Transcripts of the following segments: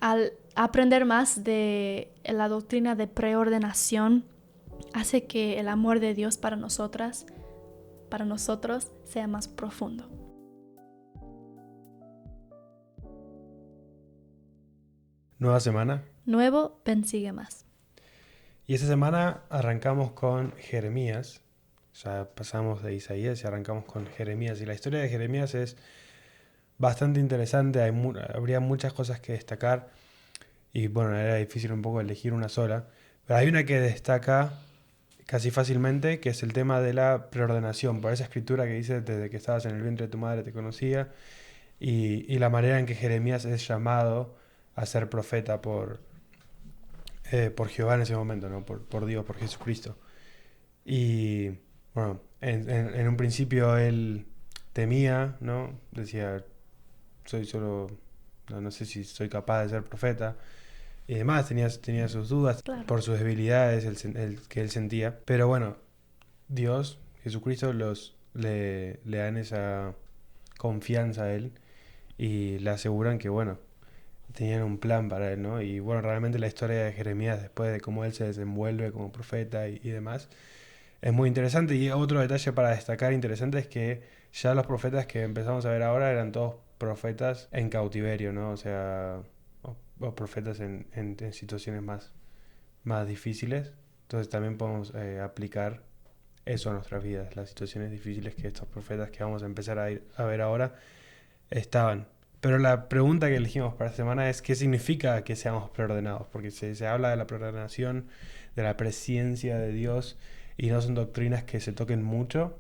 Al aprender más de la doctrina de preordenación, hace que el amor de Dios para nosotros sea más profundo. Nueva semana. Nuevo, ven, sigue más. Y esta semana arrancamos con Jeremías. Ya pasamos de Isaías y arrancamos con Jeremías. Y la historia de Jeremías es bastante interesante. Habría muchas cosas que destacar. Y bueno, era difícil un poco elegir una sola. Pero hay una que destaca casi fácilmente, que es el tema de la preordenación. Por esa escritura que dice: desde que estabas en el vientre de tu madre te conocía. Y la manera en que Jeremías es llamado a ser profeta por Jehová en ese momento, ¿no? Por Dios, por Jesucristo. Y bueno, en un principio él temía, ¿no? Decía: no sé si soy capaz de ser profeta. Y demás, tenía sus dudas, Claro. por sus debilidades que él sentía. Pero bueno, Dios, Jesucristo, le dan esa confianza a él y le aseguran que, bueno, tenían un plan para él, ¿no? Y bueno, realmente la historia de Jeremías, después de cómo él se desenvuelve como profeta y demás, es muy interesante. Y otro detalle para destacar interesante es que ya los profetas que empezamos a ver ahora eran todos profetas en cautiverio, ¿no? O sea, o profetas en situaciones más difíciles. Entonces también podemos aplicar eso a nuestras vidas, las situaciones difíciles que estos profetas que vamos a empezar a ver ahora estaban. Pero la pregunta que elegimos para esta semana es: ¿qué significa que seamos preordenados? Porque se habla de la preordenación, de la presciencia de Dios, y no son doctrinas que se toquen mucho,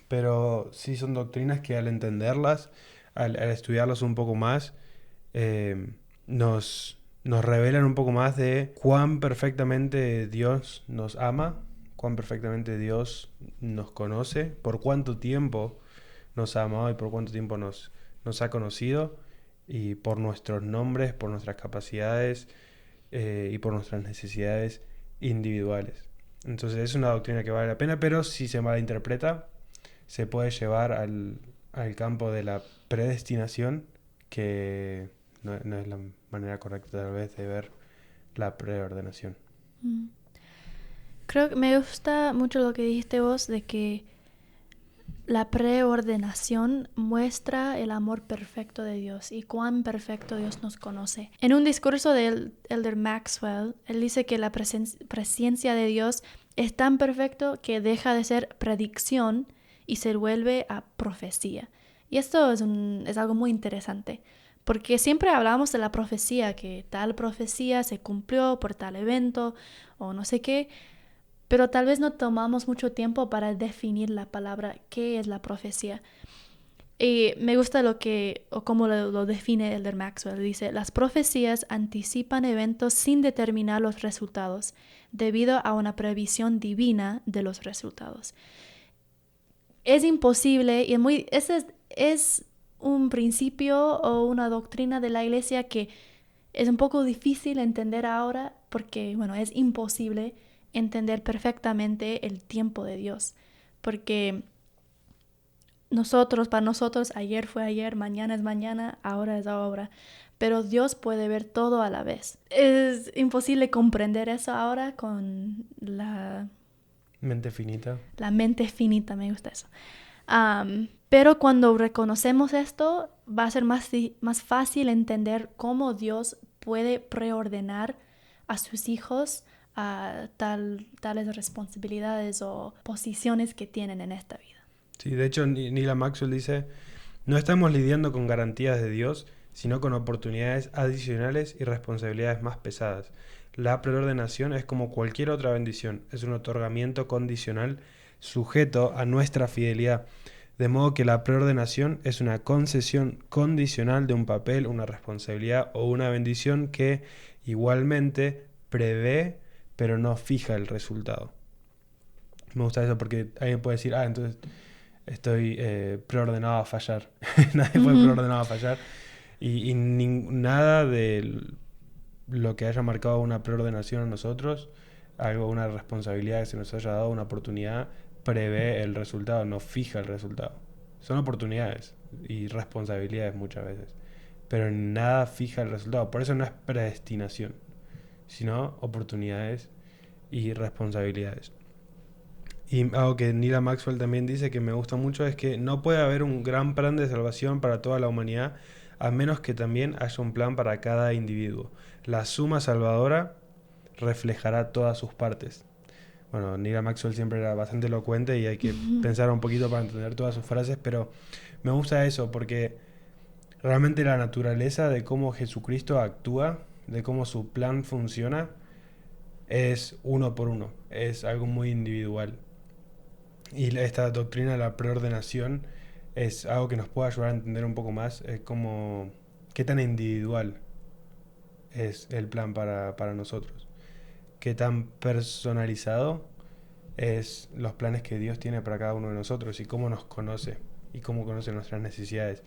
pero sí son doctrinas que al entenderlas, al estudiarlas un poco más, nos revelan un poco más de cuán perfectamente Dios nos ama, cuán perfectamente Dios nos conoce, por cuánto tiempo nos ha amado y por cuánto tiempo nos ha conocido, y por nuestros nombres, por nuestras capacidades y por nuestras necesidades individuales. Entonces es una doctrina que vale la pena, pero si se malinterpreta, se puede llevar al campo de la predestinación, que no es la manera correcta tal vez de ver la preordenación. Creo que me gusta mucho lo que dijiste vos de que la preordenación muestra el amor perfecto de Dios y cuán perfecto Dios nos conoce. En un discurso de Elder Maxwell, él dice que la presencia de Dios es tan perfecto que deja de ser predicción y se vuelve a profecía. Y esto es algo muy interesante, porque siempre hablamos de la profecía, que tal profecía se cumplió por tal evento o no sé qué, pero tal vez no tomamos mucho tiempo para definir la palabra, qué es la profecía. Y me gusta cómo lo define Elder Maxwell. Dice: las profecías anticipan eventos sin determinar los resultados, debido a una previsión divina de los resultados. Es imposible, y ese es un principio o una doctrina de la iglesia que es un poco difícil entender ahora, porque, bueno, es imposible entender perfectamente el tiempo de Dios, porque para nosotros, ayer fue ayer, mañana es mañana, ahora es ahora, pero Dios puede ver todo a la vez. Es imposible comprender eso ahora con la Mente finita. mente finita, me gusta eso. Pero cuando reconocemos esto, va a ser más fácil entender cómo Dios puede preordenar a sus hijos a tales responsabilidades o posiciones que tienen en esta vida. Sí, de hecho, Neil Maxwell dice: no estamos lidiando con garantías de Dios, sino con oportunidades adicionales y responsabilidades más pesadas. La preordenación es como cualquier otra bendición, es un otorgamiento condicional sujeto a nuestra fidelidad. De modo que la preordenación es una concesión condicional de un papel, una responsabilidad o una bendición que igualmente prevé, pero no fija el resultado. Me gusta eso porque alguien puede decir: entonces estoy preordenado a fallar. Nadie fue preordenado a fallar. Y nada de lo que haya marcado una preordenación a nosotros, una responsabilidad que se nos haya dado, una oportunidad, prevé el resultado, no fija el resultado. Son oportunidades y responsabilidades muchas veces, pero nada fija el resultado. Por eso no es predestinación, sino oportunidades y responsabilidades. Y algo que Neil Maxwell también dice que me gusta mucho es que no puede haber un gran plan de salvación para toda la humanidad a menos que también haya un plan para cada individuo. La suma salvadora reflejará todas sus partes. Bueno, Neil Maxwell siempre era bastante elocuente y hay que pensar un poquito para entender todas sus frases, pero me gusta eso porque realmente la naturaleza de cómo Jesucristo actúa, de cómo su plan funciona, es uno por uno, es algo muy individual. Y esta doctrina de la preordenación es algo que nos puede ayudar a entender un poco más como qué tan individual es el plan para nosotros, qué tan personalizado es los planes que Dios tiene para cada uno de nosotros y cómo nos conoce y cómo conoce nuestras necesidades.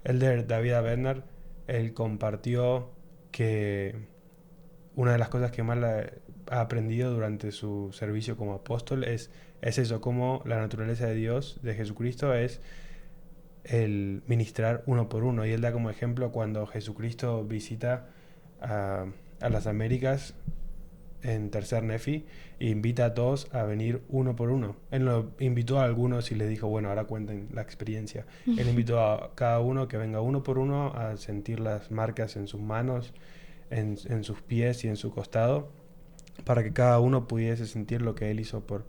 Elder David Abednar, él compartió que una de las cosas que más ha aprendido durante su servicio como apóstol es eso, cómo la naturaleza de Dios, de Jesucristo, es el ministrar uno por uno. Y él da como ejemplo cuando Jesucristo visita a las Américas en Tercer Nefi e invita a todos a venir uno por uno. Él lo invitó a algunos y les dijo, bueno, ahora cuenten la experiencia. Él invitó a cada uno que venga uno por uno a sentir las marcas en sus manos, en sus pies y en su costado, para que cada uno pudiese sentir lo que él hizo por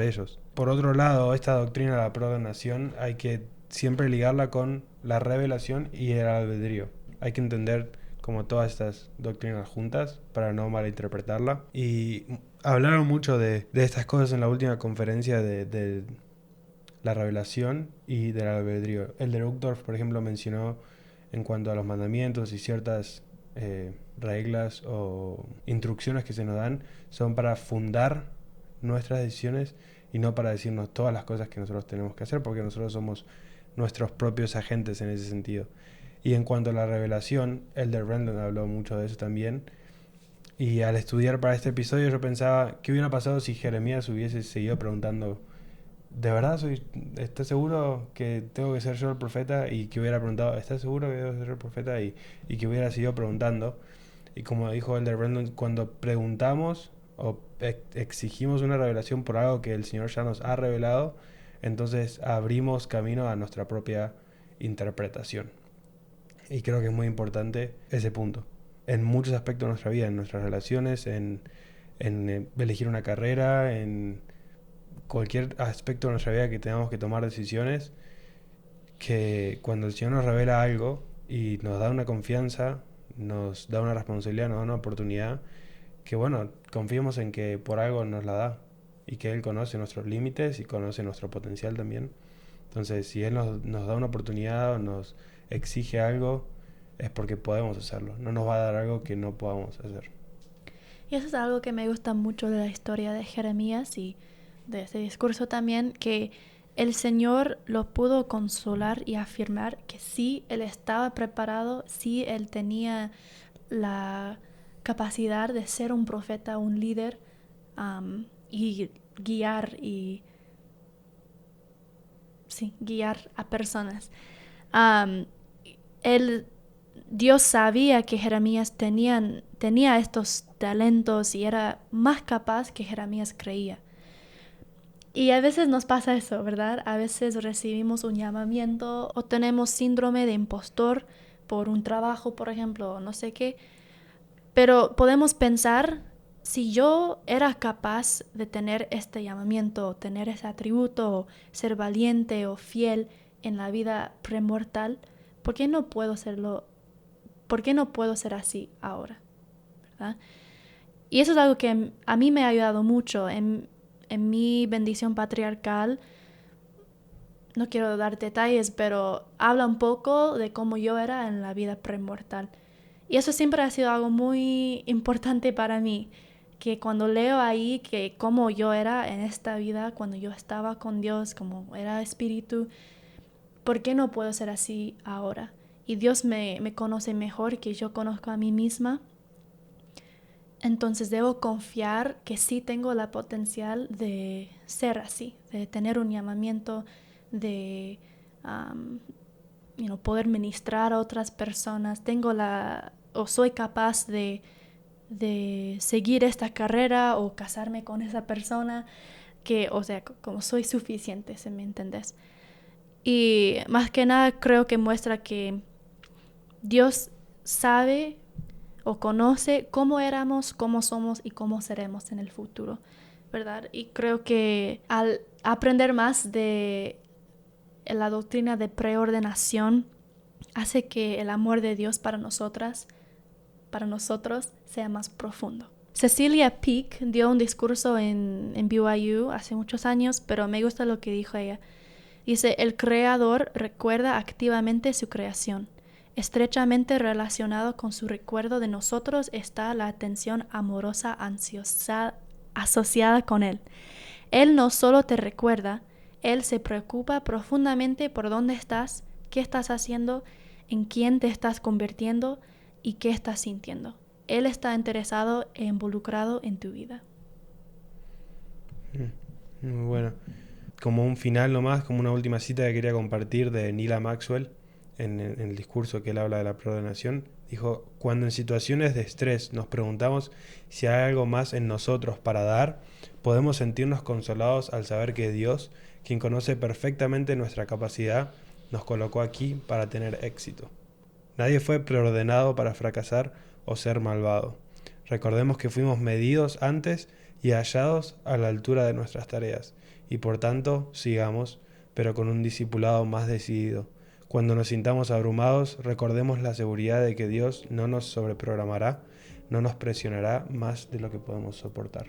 ellos. Por otro lado, esta doctrina de la preordenación hay que siempre ligarla con la revelación y el albedrío. Hay que entender como todas estas doctrinas juntas para no malinterpretarla. Y hablaron mucho de estas cosas en la última conferencia de la revelación y del albedrío. Elder Uchtdorf, por ejemplo, mencionó en cuanto a los mandamientos y ciertas reglas o instrucciones que se nos dan, son para fundar nuestras decisiones y no para decirnos todas las cosas que nosotros tenemos que hacer, porque nosotros somos nuestros propios agentes en ese sentido. Y en cuanto a la revelación, Elder Brandon habló mucho de eso también. Y al estudiar para este episodio yo pensaba, ¿qué hubiera pasado si Jeremías hubiese seguido preguntando, ¿de verdad estás seguro que tengo que ser yo el profeta? Y que hubiera preguntado, ¿estás seguro que debo ser el profeta? Y que hubiera seguido preguntando. Y como dijo Elder Brandon, cuando preguntamos o exigimos una revelación por algo que el Señor ya nos ha revelado, entonces abrimos camino a nuestra propia interpretación. Y creo que es muy importante ese punto. En muchos aspectos de nuestra vida, en nuestras relaciones, en elegir una carrera, en cualquier aspecto de nuestra vida que tengamos que tomar decisiones, que cuando el Señor nos revela algo y nos da una confianza, nos da una responsabilidad, nos da una oportunidad, que bueno, confiemos en que por algo nos la da y que Él conoce nuestros límites y conoce nuestro potencial también. Entonces, si Él nos da una oportunidad o nos exige algo, es porque podemos hacerlo. No nos va a dar algo que no podamos hacer. Y eso es algo que me gusta mucho de la historia de Jeremías y de ese discurso también, que el Señor lo pudo consolar y afirmar que sí, Él estaba preparado, sí, Él tenía la capacidad de ser un profeta, un líder, y guiar guiar a personas. Dios sabía que Jeremías tenía estos talentos y era más capaz que Jeremías creía. Y a veces nos pasa eso, ¿verdad? A veces recibimos un llamamiento o tenemos síndrome de impostor por un trabajo, por ejemplo, o no sé qué. Pero podemos pensar, si yo era capaz de tener este llamamiento, tener ese atributo, ser valiente o fiel en la vida premortal, ¿por qué no puedo serlo? ¿Por qué no puedo ser así ahora? ¿Verdad? Y eso es algo que a mí me ha ayudado mucho en mi bendición patriarcal. No quiero dar detalles, pero habla un poco de cómo yo era en la vida premortal. Y eso siempre ha sido algo muy importante para mí, que cuando leo ahí que cómo yo era en esta vida, cuando yo estaba con Dios, como era espíritu, ¿por qué no puedo ser así ahora? Y Dios me conoce mejor que yo conozco a mí misma. Entonces debo confiar que sí tengo la potencial de ser así, de tener un llamamiento, de poder ministrar a otras personas, o soy capaz de seguir esta carrera o casarme con esa persona, como soy suficiente, si me entendés. Y más que nada creo que muestra que Dios sabe o conoce cómo éramos, cómo somos y cómo seremos en el futuro, ¿verdad? Y creo que al aprender más de la doctrina de preordenación hace que el amor de Dios para nosotros sea más profundo. Cecilia Peak dio un discurso en BYU hace muchos años, pero me gusta lo que dijo ella. Dice, el Creador recuerda activamente su creación. Estrechamente relacionado con su recuerdo de nosotros está la atención amorosa ansiosa asociada con Él. Él no solo te recuerda, Él se preocupa profundamente por dónde estás, qué estás haciendo, en quién te estás convirtiendo y qué estás sintiendo. Él está interesado e involucrado en tu vida. Muy bueno. Como un final nomás, como una última cita que quería compartir de Neal Maxwell en el discurso que él habla de la preordenación, dijo, cuando en situaciones de estrés nos preguntamos si hay algo más en nosotros para dar, podemos sentirnos consolados al saber que Dios, quien conoce perfectamente nuestra capacidad, nos colocó aquí para tener éxito. Nadie fue preordenado para fracasar o ser malvado. Recordemos que fuimos medidos antes y hallados a la altura de nuestras tareas, y por tanto sigamos, pero con un discipulado más decidido. Cuando nos sintamos abrumados, recordemos la seguridad de que Dios no nos sobreprogramará, no nos presionará más de lo que podemos soportar.